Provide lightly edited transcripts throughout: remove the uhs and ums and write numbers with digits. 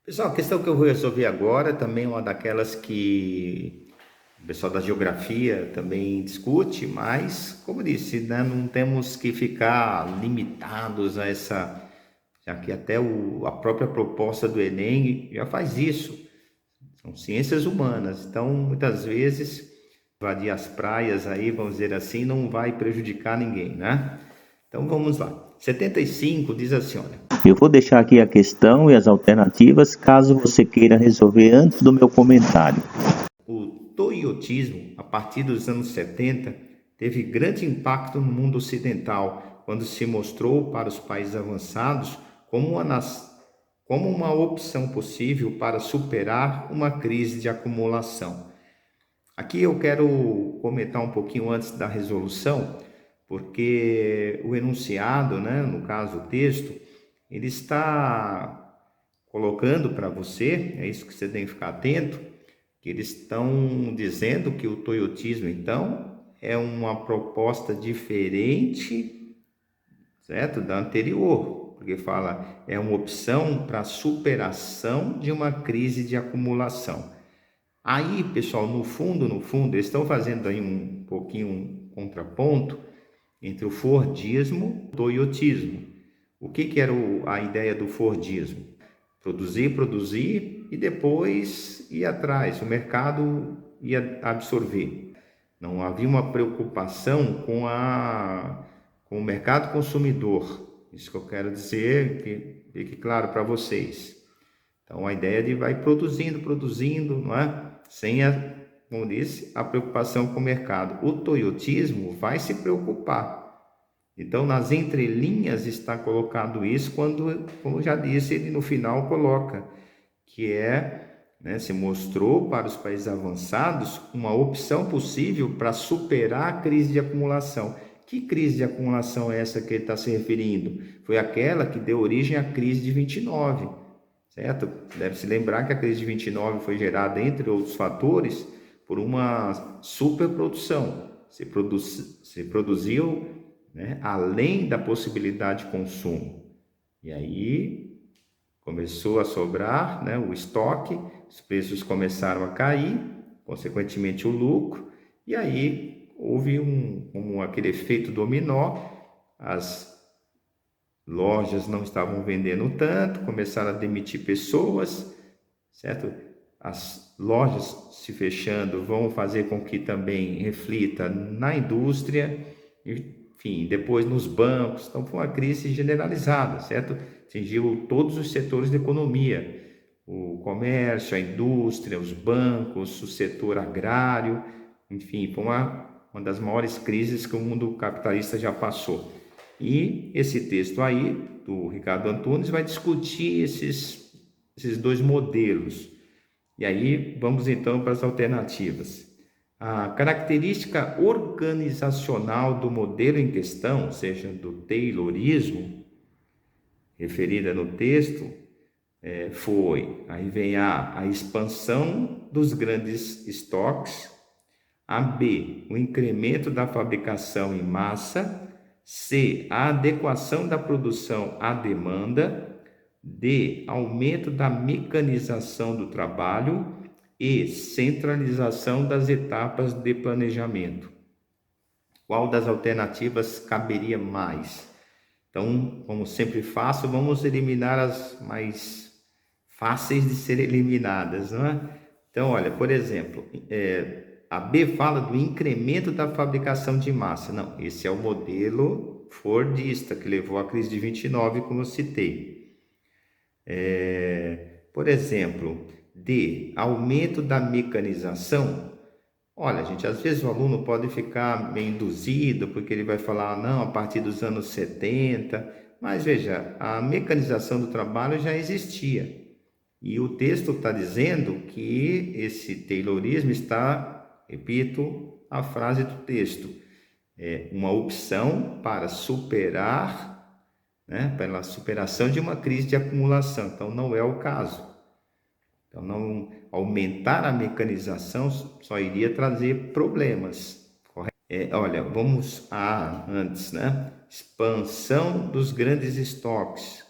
Pessoal, a questão que eu vou resolver agora também é uma daquelas que o pessoal da geografia também discute, mas, como eu disse, né, não temos que ficar limitados a essa, já que até a própria proposta do Enem já faz isso. São ciências humanas, então muitas vezes invadir as praias aí, vamos dizer assim, não vai prejudicar ninguém, né? Então vamos lá. 75 diz assim, olha, Eu vou deixar aqui a questão e as alternativas caso você queira resolver antes do meu comentário. o toyotismo, a partir dos anos 70, teve grande impacto no mundo ocidental, quando se mostrou para os países avançados como uma opção possível para superar uma crise de acumulação. Aqui eu quero comentar um pouquinho antes da resolução, porque o enunciado, né, no caso o texto, ele está colocando para você, é isso que você tem que ficar atento, que eles estão dizendo que o toyotismo, então, é uma proposta diferente, certo, da anterior, porque fala é uma opção para superação de uma crise de acumulação. Aí, pessoal, no fundo, eles estão fazendo aí um pouquinho um contraponto entre o Fordismo e o Toyotismo. O que era a ideia do Fordismo? Produzir e depois ir atrás, o mercado ia absorver. Não havia uma preocupação com o mercado consumidor. Isso que eu quero dizer, que fique claro para vocês. Então, a ideia de vai produzindo, não é? Sem como disse, a preocupação com o mercado. O toyotismo vai se preocupar. Então, nas entrelinhas está colocado isso, quando, como já disse, ele no final coloca, que é, né, se mostrou para os países avançados uma opção possível para superar a crise de acumulação. Que crise de acumulação é essa que ele está se referindo? Foi aquela que deu origem à crise de 29, certo? Deve se lembrar que a crise de 29 foi gerada, entre outros fatores, por uma superprodução. Se produziu, né, além da possibilidade de consumo. E aí começou a sobrar, né, o estoque, os preços começaram a cair, consequentemente o lucro, e aí houve aquele efeito dominó, as lojas não estavam vendendo tanto, começaram a demitir pessoas, certo? As lojas se fechando vão fazer com que também reflita na indústria, enfim, depois nos bancos. Então foi uma crise generalizada, certo? Atingiu todos os setores da economia, o comércio, a indústria, os bancos, o setor agrário, enfim, foi uma das maiores crises que o mundo capitalista já passou. E esse texto aí, do Ricardo Antunes, vai discutir esses dois modelos. E aí, vamos então para as alternativas. A característica organizacional do modelo em questão, ou seja, do Taylorismo, referida no texto, aí vem a expansão dos grandes estoques, a B, o incremento da fabricação em massa, C, a adequação da produção à demanda, D, aumento da mecanização do trabalho e centralização das etapas de planejamento. Qual das alternativas caberia mais? Então, como sempre faço, vamos eliminar as mais fáceis de ser eliminadas, não é? Então, olha, por exemplo, a B fala do incremento da fabricação de massa. Não, esse é o modelo fordista que levou à crise de 29, como eu citei. Por exemplo, D, aumento da mecanização. Olha, gente, às vezes o aluno pode ficar meio induzido, porque ele vai falar, não, a partir dos anos 70, mas veja, a mecanização do trabalho já existia. E o texto está dizendo que esse Taylorismo está, repito, a frase do texto, é uma opção para superar, né, pela superação de uma crise de acumulação. Então, não é o caso. Então, não aumentar a mecanização só iria trazer problemas. Olha, vamos antes, né? Expansão dos grandes estoques.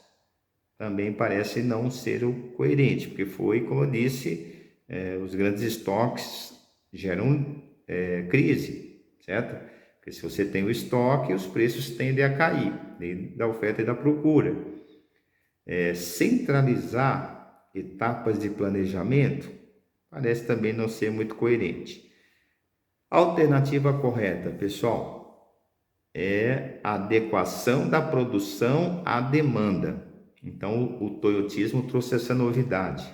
também parece não ser o coerente, porque foi, como eu disse, os grandes estoques geram crise, certo? Porque se você tem o estoque, os preços tendem a cair, da oferta e da procura. Centralizar etapas de planejamento parece também não ser muito coerente. A alternativa correta, pessoal, é a adequação da produção à demanda. Então, o toyotismo trouxe essa novidade.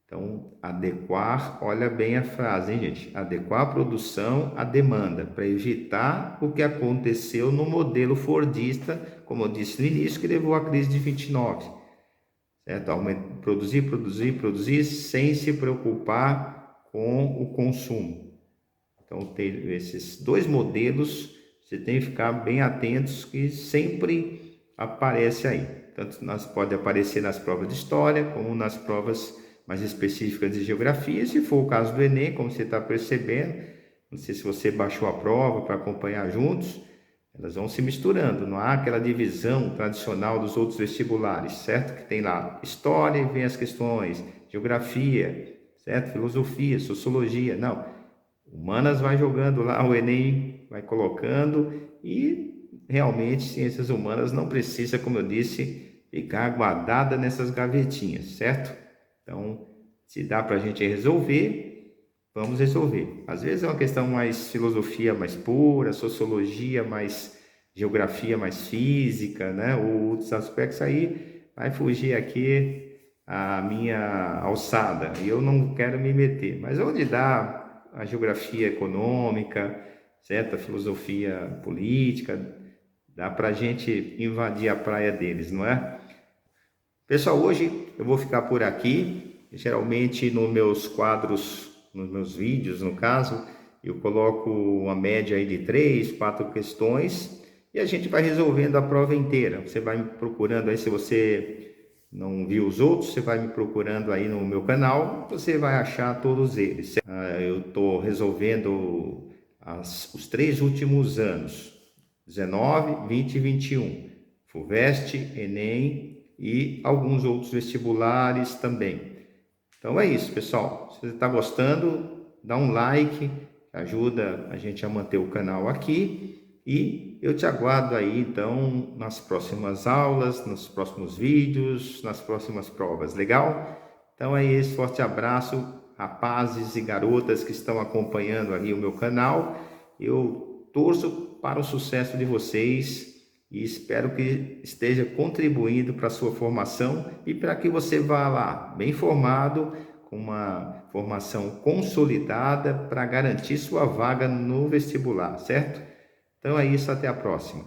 Então, adequar, olha bem a frase, hein, gente? Adequar a produção à demanda, para evitar o que aconteceu no modelo fordista, como eu disse no início, que levou à crise de 29. Certo? Produzir, sem se preocupar com o consumo. Então, tem esses dois modelos, você tem que ficar bem atentos, que sempre aparece aí. Tanto pode aparecer nas provas de história, como nas provas mais específicas de geografia. Se for o caso do Enem, como você está percebendo, não sei se você baixou a prova para acompanhar juntos, elas vão se misturando, não há aquela divisão tradicional dos outros vestibulares, certo? Que tem lá história e vem as questões, geografia, certo? Filosofia, sociologia, não. Humanas vai jogando lá, o Enem vai colocando, e realmente ciências humanas não precisa, como eu disse, ficar guardada nessas gavetinhas, certo? Então, se dá para a gente resolver, vamos resolver. Às vezes é uma questão mais filosofia mais pura, sociologia mais, geografia mais física, né? Ou outros aspectos aí, vai fugir aqui a minha alçada, e eu não quero me meter. Mas onde dá a geografia econômica, certo? A filosofia política, dá para a gente invadir a praia deles, não é? Pessoal, hoje eu vou ficar por aqui. Geralmente nos meus quadros, nos meus vídeos, no caso, eu coloco uma média aí de 3, 4 questões e a gente vai resolvendo a prova inteira. Você vai me procurando aí, se você não viu os outros, você vai me procurando aí no meu canal, você vai achar todos eles. Eu estou resolvendo os 3 últimos anos, 19, 20 e 21, FUVEST, Enem e alguns outros vestibulares também. Então é isso, pessoal. Se você está gostando, dá um like, ajuda a gente a manter o canal aqui. E eu te aguardo aí, então, nas próximas aulas, nos próximos vídeos, nas próximas provas. Legal? Então é isso, forte abraço, rapazes e garotas que estão acompanhando ali o meu canal. Eu torço para o sucesso de vocês e espero que esteja contribuindo para a sua formação e para que você vá lá bem formado, com uma formação consolidada para garantir sua vaga no vestibular, certo? Então é isso, até a próxima.